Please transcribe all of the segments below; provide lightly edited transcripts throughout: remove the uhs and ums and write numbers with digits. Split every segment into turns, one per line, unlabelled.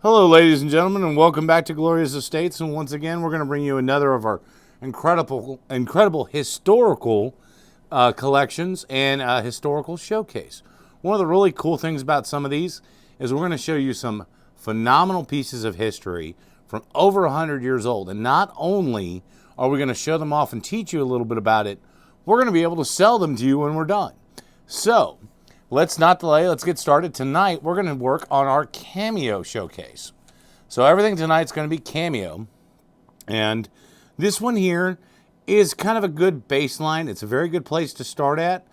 Hello, ladies and gentlemen, and welcome back to Glorious Estates. And once again, we're going to bring you another of our incredible historical collections and historical showcase. One of the really cool things about some of these is we're going to show you some phenomenal pieces of history from over 100 years old. And not only are we going to show them off and teach you a little bit about it, we're going to be able to sell them to you when we're done. So, let's not delay. Let's get started. Tonight, we're going to work on our Cameo Showcase. So everything tonight's going to be Cameo. And this one here is kind of a good baseline. It's a very good place to start at.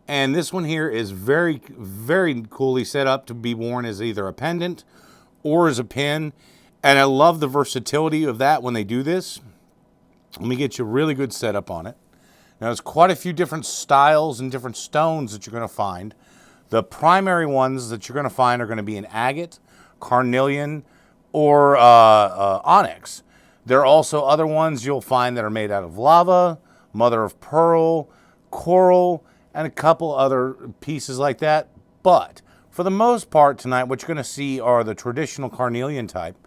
And this one here is very, very coolly set up to be worn as either a pendant or as a pin. And I love the versatility of that when they do this. Let me get you a really good setup on it. Now, there's quite a few different styles and different stones that you're going to find. The primary ones that you're going to find are going to be an agate, carnelian, or onyx. There are also other ones you'll find that are made out of lava, mother of pearl, coral, and a couple other pieces like that. But for the most part tonight, what you're going to see are the traditional carnelian type,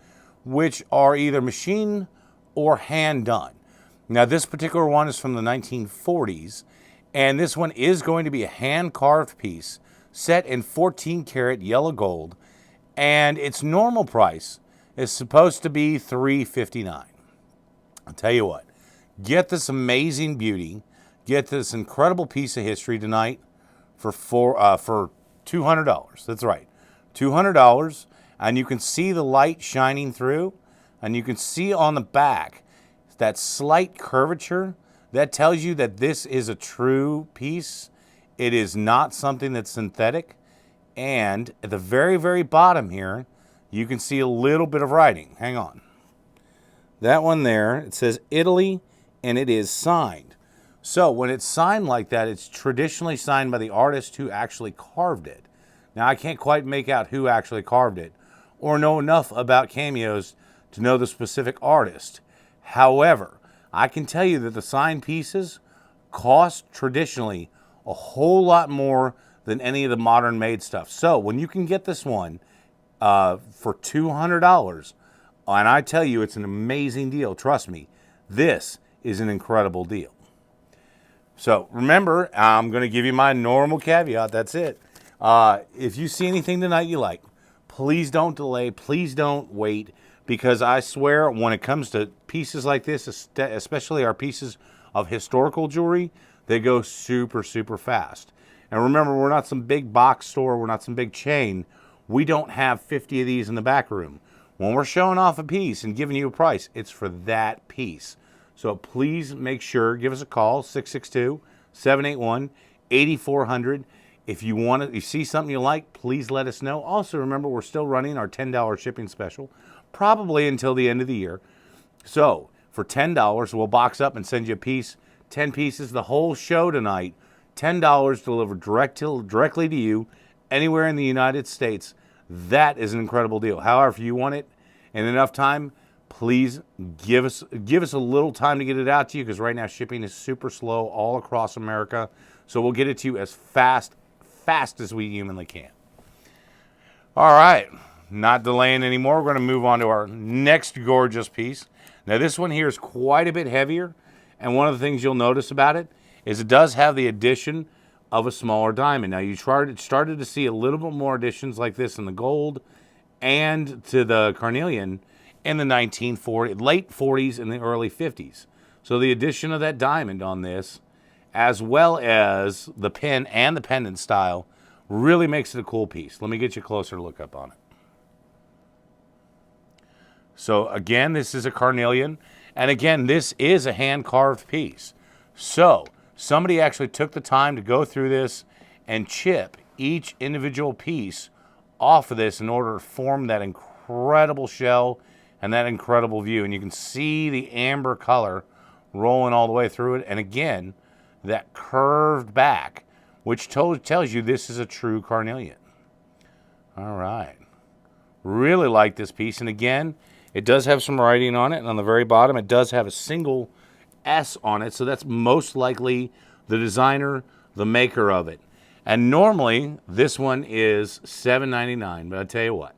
which are either machine or hand done. Now, this particular one is from the 1940s, and this one is going to be a hand-carved piece set in 14 karat yellow gold, and its normal price is supposed to be $359. I'll tell you what, get this amazing beauty, get this incredible piece of history tonight for $200. That's right, $200, and you can see the light shining through, and you can see on the back that slight curvature. That tells you that this is a true piece. It is not something that's synthetic. And at the very, very bottom here, you can see a little bit of writing. Hang on. That one there, it says Italy, and it is signed. So when it's signed like that, it's traditionally signed by the artist who actually carved it. Now, I can't quite make out who actually carved it or know enough about cameos to know the specific artist. However, I can tell you that the signed pieces cost traditionally a whole lot more than any of the modern made stuff. So when you can get this one for $200, and I tell you it's an amazing deal, trust me, this is an incredible deal. So remember, I'm going to give you my normal caveat, that's it. If you see anything tonight you like, please don't delay, please don't wait, because I swear when it comes to pieces like this, especially our pieces of historical jewelry, they go super, super fast. And remember, we're not some big box store. We're not some big chain. We don't have 50 of these in the back room. When we're showing off a piece and giving you a price, it's for that piece. So please make sure, give us a call, 662-781-8400. If you see something you like, please let us know. Also, remember, we're still running our $10 shipping special, probably until the end of the year. So for $10, we'll box up and send you a piece, 10 pieces, the whole show tonight, $10 delivered directly to you anywhere in the United States. That is an incredible deal. However, if you want it in enough time, please give us a little time to get it out to you, because right now shipping is super slow all across America. So we'll get it to you as fast as we humanly can. All right, not delaying anymore. We're going to move on to our next gorgeous piece. Now, this one here is quite a bit heavier, and one of the things you'll notice about it is it does have the addition of a smaller diamond. Now, you started to see a little bit more additions like this in the gold and to the carnelian in the late 40s and the early 50s. So the addition of that diamond on this, as well as the pin and the pendant style, really makes it a cool piece. Let me get you a closer look up on it. So again, this is a carnelian, and again, this is a hand-carved piece. So somebody actually took the time to go through this and chip each individual piece off of this in order to form that incredible shell and that incredible view. And you can see the amber color rolling all the way through it. And again, that curved back, which tells you this is a true carnelian. All right. Really like this piece. And again, it does have some writing on it. And on the very bottom, it does have a single S on it. So that's most likely the designer, the maker of it. And normally, this one is $7.99. But I tell you what,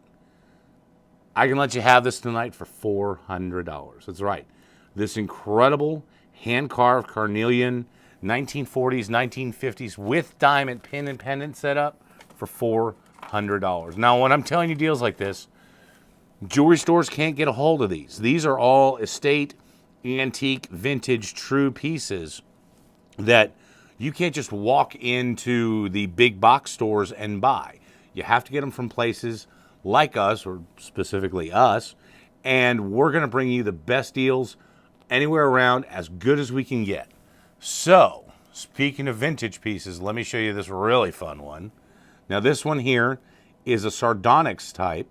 I can let you have this tonight for $400. That's right. This incredible hand-carved Carnelian 1940s, 1950s with diamond pin and pendant setup for $400. Now, when I'm telling you deals like this, jewelry stores can't get a hold of these. These are all estate, antique, vintage, true pieces that you can't just walk into the big box stores and buy. You have to get them from places like us, or specifically us, and we're going to bring you the best deals anywhere around, as good as we can get. So, speaking of vintage pieces, let me show you this really fun one. Now, this one here is a sardonyx type.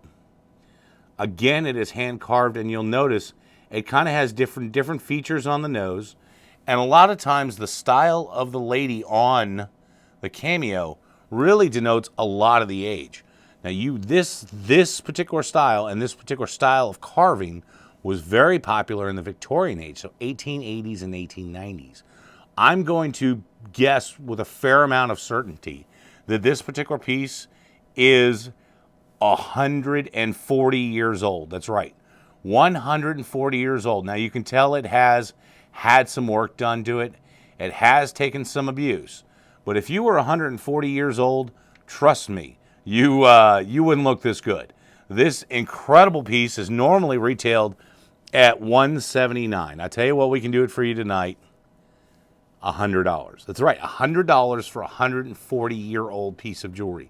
Again, it is hand carved, and you'll notice it kind of has different features on the nose, and a lot of times the style of the lady on the Cameo really denotes a lot of the age. Now, this particular style and this particular style of carving was very popular in the Victorian age, so 1880s and 1890s. I'm going to guess with a fair amount of certainty that this particular piece is 140 years old. That's right, 140 years old. Now, you can tell it has had some work done to it. It has taken some abuse. But if you were 140 years old, trust me, you wouldn't look this good. This incredible piece is normally retailed at $179. I tell you what, we can do it for you tonight, $100. That's right, $100 for a 140-year-old piece of jewelry.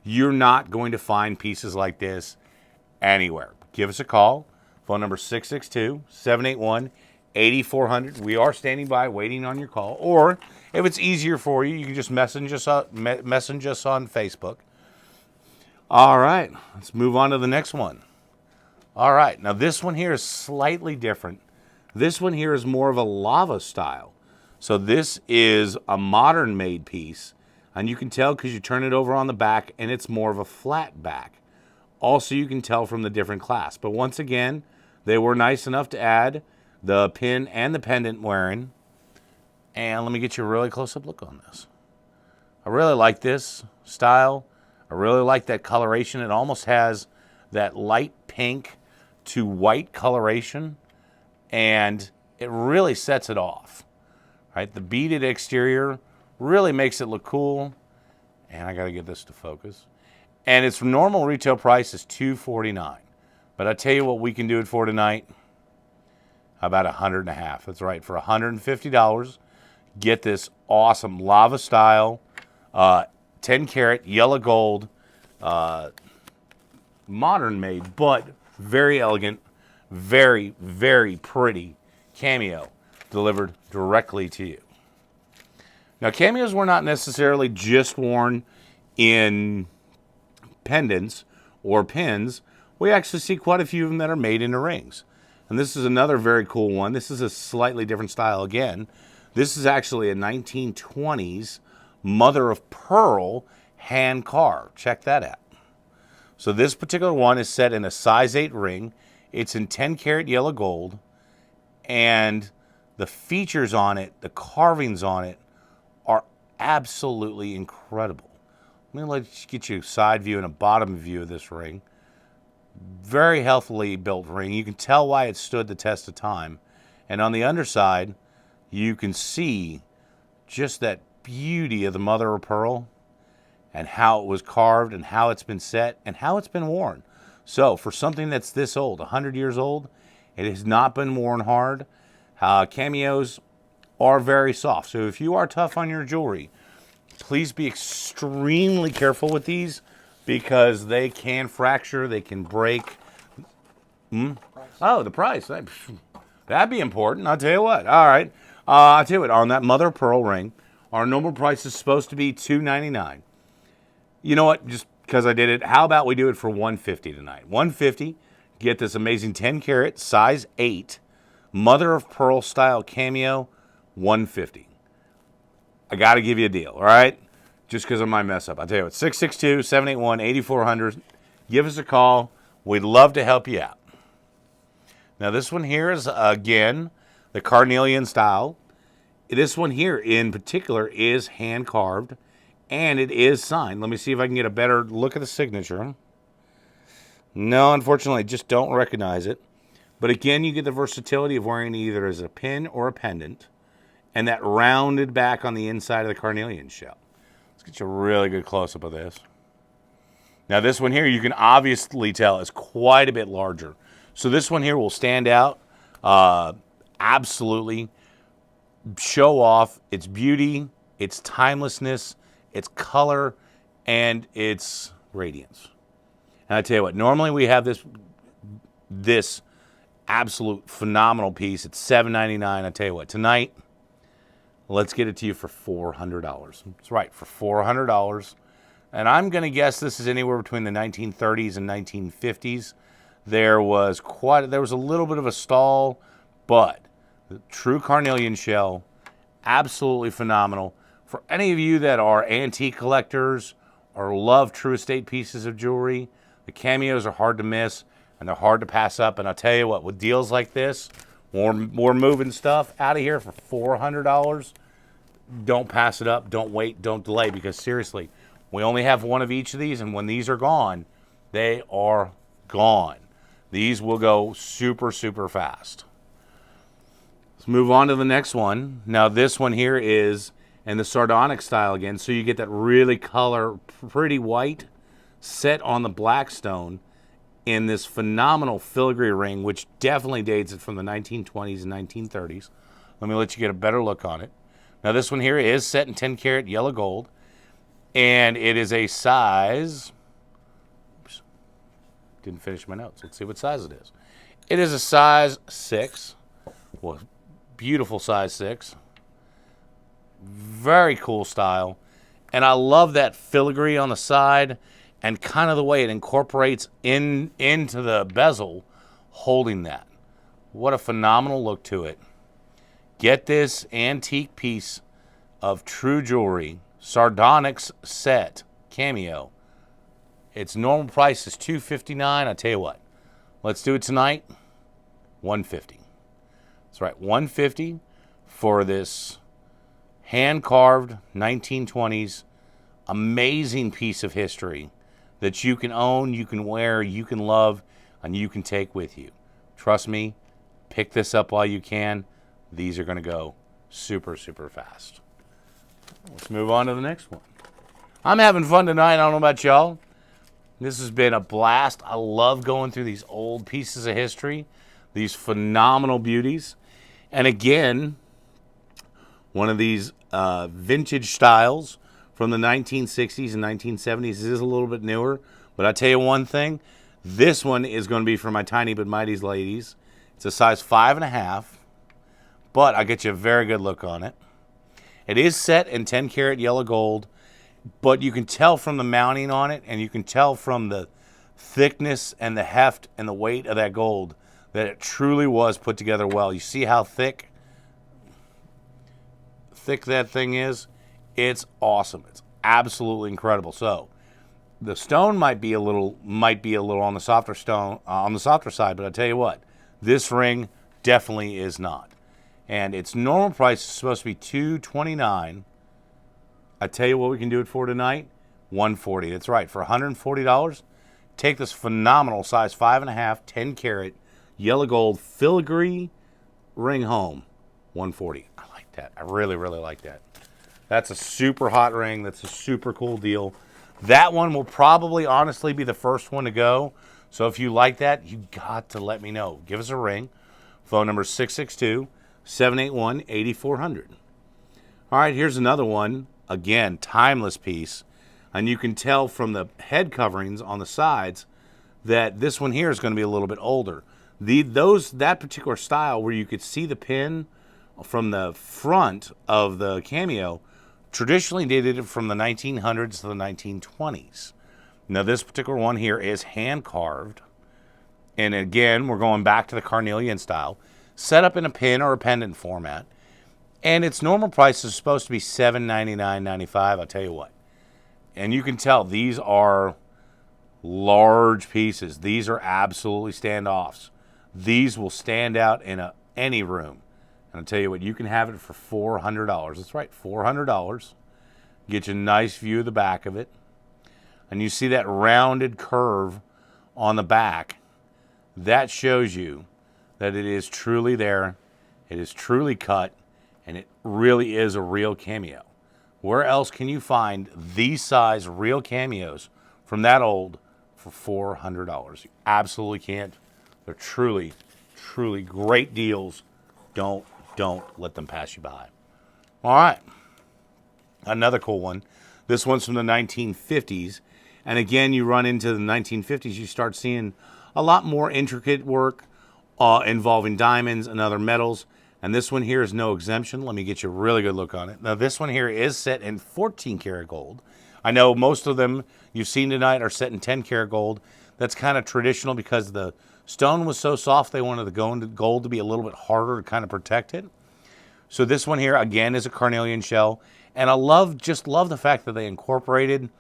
You're not going to find pieces like this anywhere. Give us a call. Phone number 662-781-8400. We are standing by waiting on your call. Or if it's easier for you, you can just message us on Facebook. All right, let's move on to the next one. All right, now this one here is slightly different. This one here is more of a lava style. So this is a modern made piece, and you can tell because you turn it over on the back and it's more of a flat back. Also, you can tell from the different clasp. But once again, they were nice enough to add the pin and the pendant wearing. And let me get you a really close-up look on this. I really like this style. I really like that coloration. It almost has that light pink to white coloration, and it really sets it off. Right? The beaded exterior really makes it look cool. And I got to get this to focus. And its normal retail price is $249. But I tell you what we can do it for tonight. How about $150? That's right, for $150, get this awesome lava style 10 karat yellow gold, modern made, but very elegant, very, very pretty Cameo delivered directly to you. Now, cameos were not necessarily just worn in pendants or pins. We actually see quite a few of them that are made into rings. And this is another very cool one. This is a slightly different style again. This is actually a 1920s mother of pearl hand carved. Check that out. So this particular one is set in a size 8 ring. It's in 10 karat yellow gold. And the features on it, the carvings on it, are absolutely incredible. Let me get you a side view and a bottom view of this ring. Very healthily built ring. You can tell why it stood the test of time. And on the underside, you can see just that beauty of the mother of pearl and how it was carved and how it's been set and how it's been worn. So for something that's this old, 100 years old, it has not been worn hard. Cameos are very soft. So if you are tough on your jewelry, please be extremely careful with these because they can fracture, they can break. Oh, the price. That'd be important. I'll tell you what. All right. I'll tell you what. On that mother of pearl ring, our normal price is supposed to be $299. You know what? Just because I did it, how about we do it for $150 tonight? $150. Get this amazing 10 karat size 8 mother of pearl style Cameo. $150. I got to give you a deal. All right. Just because of my mess up. I'll tell you what. 662-781-8400. Give us a call. We'd love to help you out. Now this one here is again the Carnelian style. This one here in particular is hand carved and it is signed. Let me see if I can get a better look at the signature. No, unfortunately, I just don't recognize it. But again, you get the versatility of wearing it either as a pin or a pendant, and that rounded back on the inside of the carnelian shell. Let's get you a really good close-up of this. Now this one here, you can obviously tell is quite a bit larger. So this one here will stand out, absolutely show off its beauty, its timelessness, its color, and its radiance. And I tell you what, normally we have this absolute phenomenal piece. It's $7.99. I tell you what, tonight, let's get it to you for $400. That's right, for $400. And I'm going to guess this is anywhere between the 1930s and 1950s. There was a little bit of a stall, but the true carnelian shell, absolutely phenomenal. For any of you that are antique collectors or love true estate pieces of jewelry, the cameos are hard to miss and they're hard to pass up. And I'll tell you what, with deals like this, we're moving stuff out of here for $400. Don't pass it up. Don't wait. Don't delay, because seriously, we only have one of each of these, and when these are gone, they are gone. These will go super, super fast. Let's move on to the next one. Now, this one here is in the sardonyx style again, so you get that really pretty white set on the black stone in this phenomenal filigree ring, which definitely dates it from the 1920s and 1930s. Let me let you get a better look on it. Now, this one here is set in 10 karat yellow gold, and it is a size, oops, didn't finish my notes. Let's see what size it is. It is a size 6. Well, beautiful size 6. Very cool style. And I love that filigree on the side and kind of the way it incorporates into the bezel, holding that. What a phenomenal look to it. Get this antique piece of true jewelry, sardonyx set, cameo. Its normal price is $259. I tell you what, let's do it tonight. $150. That's right, $150 for this hand-carved 1920s amazing piece of history that you can own, you can wear, you can love, and you can take with you. Trust me, pick this up while you can. These are going to go super, super fast. Let's move on to the next one. I'm having fun tonight. I don't know about y'all. This has been a blast. I love going through these old pieces of history, these phenomenal beauties. And again, one of these vintage styles from the 1960s and 1970s. This is a little bit newer, but I tell you one thing. This one is going to be for my tiny but mighties ladies. It's a size 5.5. But I'll get you a very good look on it. It is set in 10 karat yellow gold, but you can tell from the mounting on it, and you can tell from the thickness and the heft and the weight of that gold that it truly was put together well. You see how thick that thing is? It's awesome. It's absolutely incredible. So the stone might be a little on the softer side, but I'll tell you what, this ring definitely is not. And its normal price is supposed to be $229. I tell you what we can do it for tonight, $140. That's right, for $140, take this phenomenal size 5.5, 10 karat, yellow gold filigree ring home, $140. I like that. I really, really like that. That's a super hot ring. That's a super cool deal. That one will probably honestly be the first one to go. So if you like that, you got to let me know. Give us a ring. Phone number 662-781-8400. All right, here's another one. Again, timeless piece. And you can tell from the head coverings on the sides that this one here is going to be a little bit older. That particular style where you could see the pin from the front of the cameo, traditionally dated from the 1900s to the 1920s. Now this particular one here is hand carved. And again, we're going back to the carnelian style, set up in a pin or a pendant format. And its normal price is supposed to be $799.95. I'll tell you what. And you can tell these are large pieces. These are absolutely standoffs. These will stand out in any room. And I'll tell you what, you can have it for $400. That's right, $400. Get you a nice view of the back of it. And you see that rounded curve on the back, that shows you that it is truly there, it is truly cut, and it really is a real cameo. Where else can you find these size real cameos from that old for $400? You absolutely can't. They're truly, truly great deals. Don't let them pass you by. All right. Another cool one. This one's from the 1950s. And again, you run into the 1950s, you start seeing a lot more intricate work involving diamonds and other metals. And this one here is no exemption. Let me get you a really good look on it. Now, this one here is set in 14 karat gold. I know most of them you've seen tonight are set in 10 karat gold. That's kind of traditional because the stone was so soft, they wanted the gold to be a little bit harder to kind of protect it. So this one here, again, is a carnelian shell. And I just love the fact that they incorporated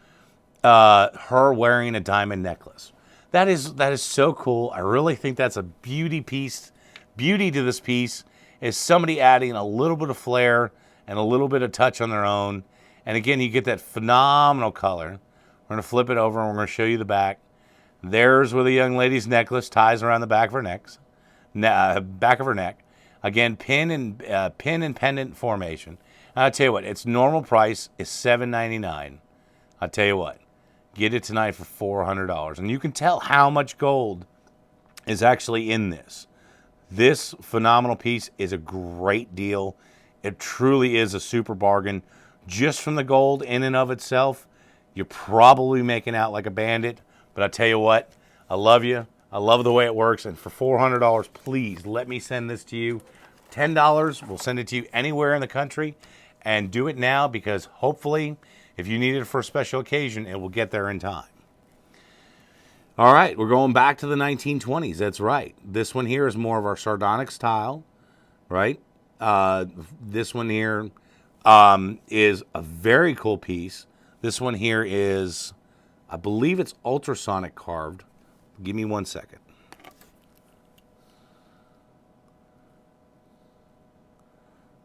her wearing a diamond necklace. That is so cool. I really think that's a beauty piece. Beauty to this piece is somebody adding a little bit of flair and a little bit of touch on their own. And again, you get that phenomenal color. We're going to flip it over and we're going to show you the back. There's where the young lady's necklace ties around the back of her neck. Again, pin and pendant formation. And I'll tell you what, its normal price is $7.99. I'll tell you what, get it tonight for $400. And you can tell how much gold is actually in this. This phenomenal piece is a great deal. It truly is a super bargain. Just from the gold in and of itself, you're probably making out like a bandit. But I tell you what, I love you. I love the way it works. And for $400, please let me send this to you. $10, we'll send it to you anywhere in the country. And do it now because hopefully, if you need it for a special occasion, it will get there in time. All right, we're going back to the 1920s. That's right. This one here is more of our sardonic style, right? This one here is a very cool piece. This one here is, I believe it's ultrasonic carved. Give me 1 second.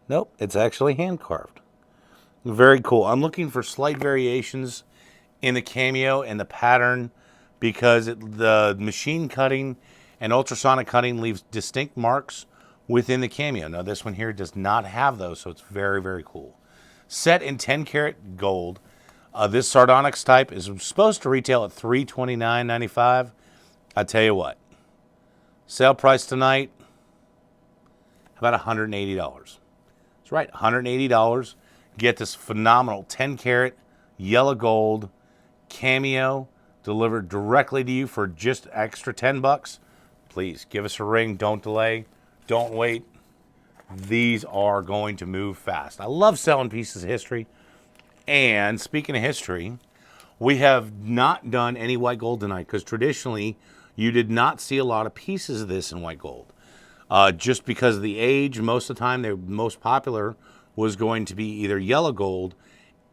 Nope, it's actually hand carved. Very cool. I'm looking for slight variations in the cameo and the pattern because the machine cutting and ultrasonic cutting leaves distinct marks within the cameo. Now, this one here does not have those, so it's very, very cool. Set in 10 karat gold, this sardonyx type is supposed to retail at $329.95. I tell you what, sale price tonight, about $180. That's right, $180. Get this phenomenal 10 karat yellow gold cameo delivered directly to you for just extra $10. Please give us a ring. Don't delay. Don't wait. These are going to move fast. I love selling pieces of history. And speaking of history, we have not done any white gold tonight because traditionally you did not see a lot of pieces of this in white gold. Just because of the age, most of the time the most popular was going to be either yellow gold,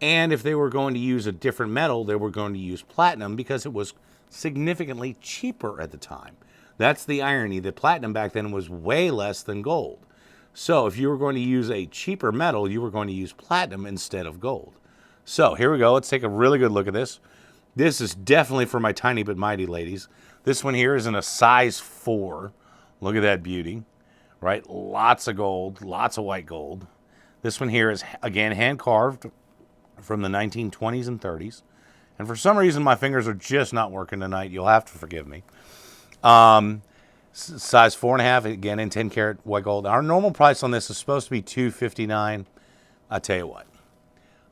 and if they were going to use a different metal, they were going to use platinum because it was significantly cheaper at the time. That's the irony. The platinum back then was way less than gold. So if you were going to use a cheaper metal, you were going to use platinum instead of gold. So here we go. Let's take a really good look at this. This is definitely for my tiny but mighty ladies. This one here is in a size 4. Look at that beauty, right? Lots of gold, lots of white gold. This one here is, again, hand-carved from the 1920s and 30s. And for some reason, my fingers are just not working tonight. You'll have to forgive me. Size 4.5, again, in 10 karat white gold. Our normal price on this is supposed to be $259. I tell you what,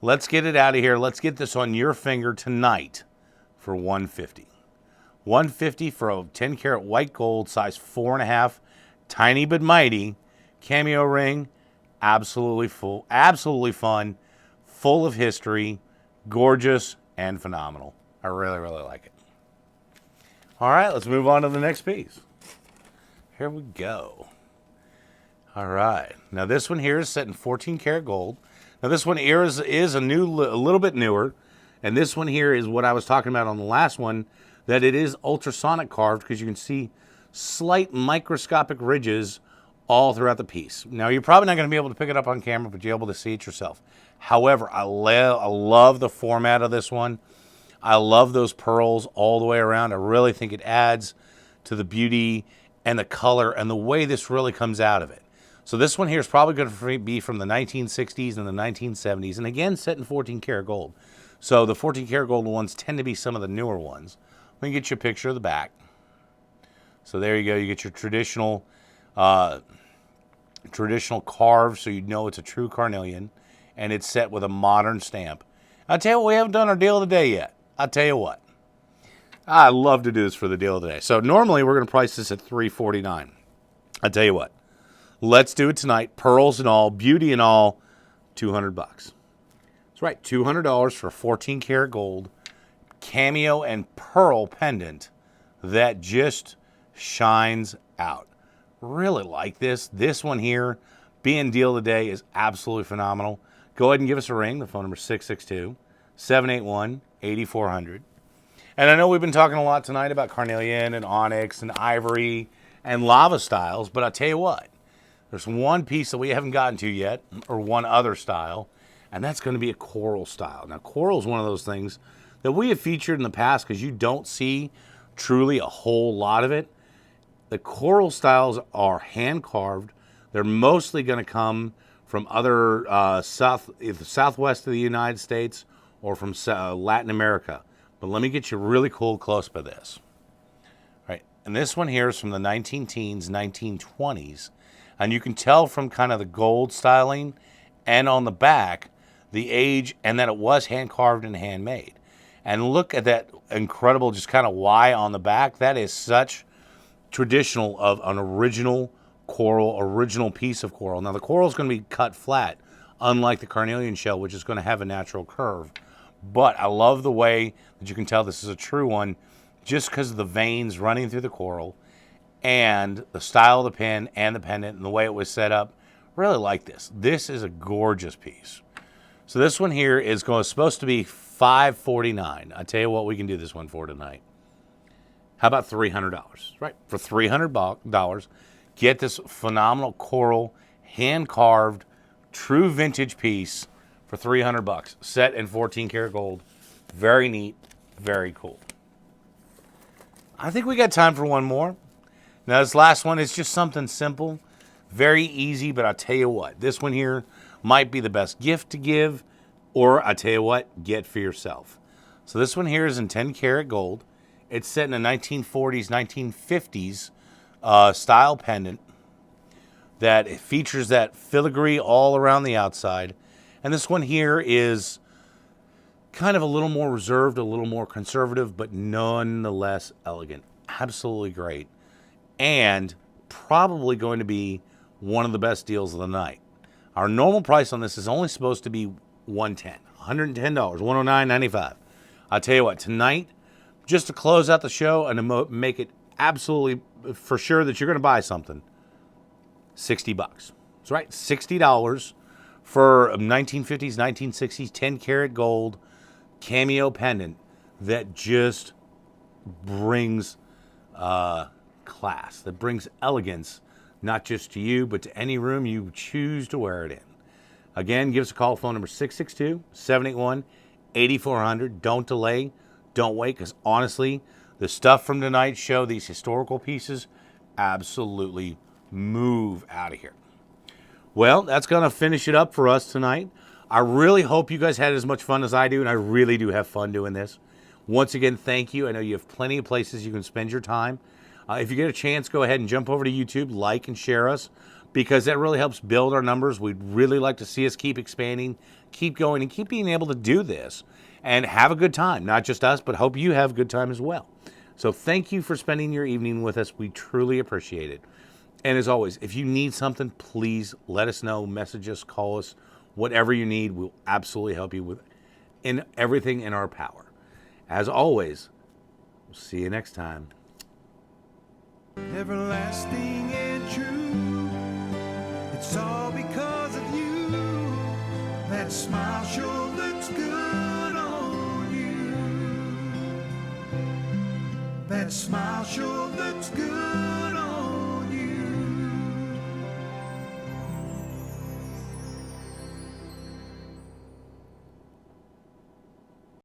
let's get it out of here. Let's get this on your finger tonight for $150. $150 for a 10 karat white gold, size 4.5, tiny but mighty cameo ring. Absolutely full, absolutely fun, full of history, gorgeous, and phenomenal. I really, really like it. All right, let's move on to the next piece. Here we go. All right. Now, this one here is set in 14 karat gold. Now, this one here is a little bit newer. And this one here is what I was talking about on the last one, that it is ultrasonic carved because you can see slight microscopic ridges all throughout the piece. Now, you're probably not going to be able to pick it up on camera, but you're able to see it yourself. However, I love the format of this one. I love those pearls all the way around. I really think it adds to the beauty and the color and the way this really comes out of it. So this one here is probably going to be from the 1960s and the 1970s, and again, set in 14 karat gold. So the 14 karat gold ones tend to be some of the newer ones. Let me get you a picture of the back. So there you go. You get your traditional carve, so you know it's a true carnelian, and it's set with a modern stamp. I'll tell you what, we haven't done our deal of the day yet. I'll tell you what. I love to do this for the deal of the day. So normally we're going to price this at $349. I'll tell you what. Let's do it tonight. Pearls and all, beauty and all, $200. That's right, $200 for 14 karat gold, cameo and pearl pendant that just shines out. Really like this. This one here, being deal of the day, is absolutely phenomenal. Go ahead and give us a ring. The phone number is 662-781-8400. And I know we've been talking a lot tonight about carnelian and onyx and ivory and lava styles, but I'll tell you what. There's one piece that we haven't gotten to yet, or one other style, and that's going to be a coral style. Now, coral is one of those things that we have featured in the past because you don't see truly a whole lot of it. The coral styles are hand-carved. They're mostly going to come from other southwest of the United States or from Latin America. But let me get you really cool close by this. All right, and this one here is from the 19-teens, 1920s. And you can tell from kind of the gold styling and on the back, the age, and that it was hand-carved and handmade. And look at that incredible just kind of Y on the back. That is such traditional of an original coral, original piece of coral. Now, the coral is going to be cut flat, unlike the carnelian shell, which is going to have a natural curve. But I love the way that you can tell this is a true one just because of the veins running through the coral and the style of the pin and the pendant and the way it was set up. Really like this. This is a gorgeous piece. So this one here is supposed to be $549. I tell you what, we can do this one for tonight. How about $300? Right, for $300, get this phenomenal coral, hand-carved, true vintage piece for $300. Set in 14 karat gold. Very neat, very cool. I think we got time for one more. Now, this last one is just something simple, very easy, but I'll tell you what, this one here might be the best gift to give, or I'll tell you what, get for yourself. So this one here is in 10 karat gold. It's set in a 1940s, 1950s style pendant that features that filigree all around the outside. And this one here is kind of a little more reserved, a little more conservative, but nonetheless elegant. Absolutely great. And probably going to be one of the best deals of the night. Our normal price on this is only supposed to be $110, $109.95. I'll tell you what, tonight, just to close out the show and to make it absolutely for sure that you're going to buy something, $60. That's right, $60 for 1950s, 1960s, 10 karat gold cameo pendant that just brings class, that brings elegance, not just to you, but to any room you choose to wear it in. Again, give us a call, phone number 662-781-8400. Don't delay, don't wait, because honestly, the stuff from tonight's show, these historical pieces, absolutely move out of here. Well, that's going to finish it up for us tonight. I really hope you guys had as much fun as I do, and I really do have fun doing this. Once again, thank you. I know you have plenty of places you can spend your time. If you get a chance, go ahead and jump over to YouTube, like and share us, because that really helps build our numbers. We'd really like to see us keep expanding, keep going, and keep being able to do this and have a good time. Not just us, but hope you have a good time as well. So thank you for spending your evening with us. We truly appreciate it. And as always, if you need something, please let us know, message us, call us, whatever you need. We'll absolutely help you with everything in our power. As always, we'll see you next time.
Everlasting and true, it's all because of you. That smile sure looks good on you. That smile sure looks good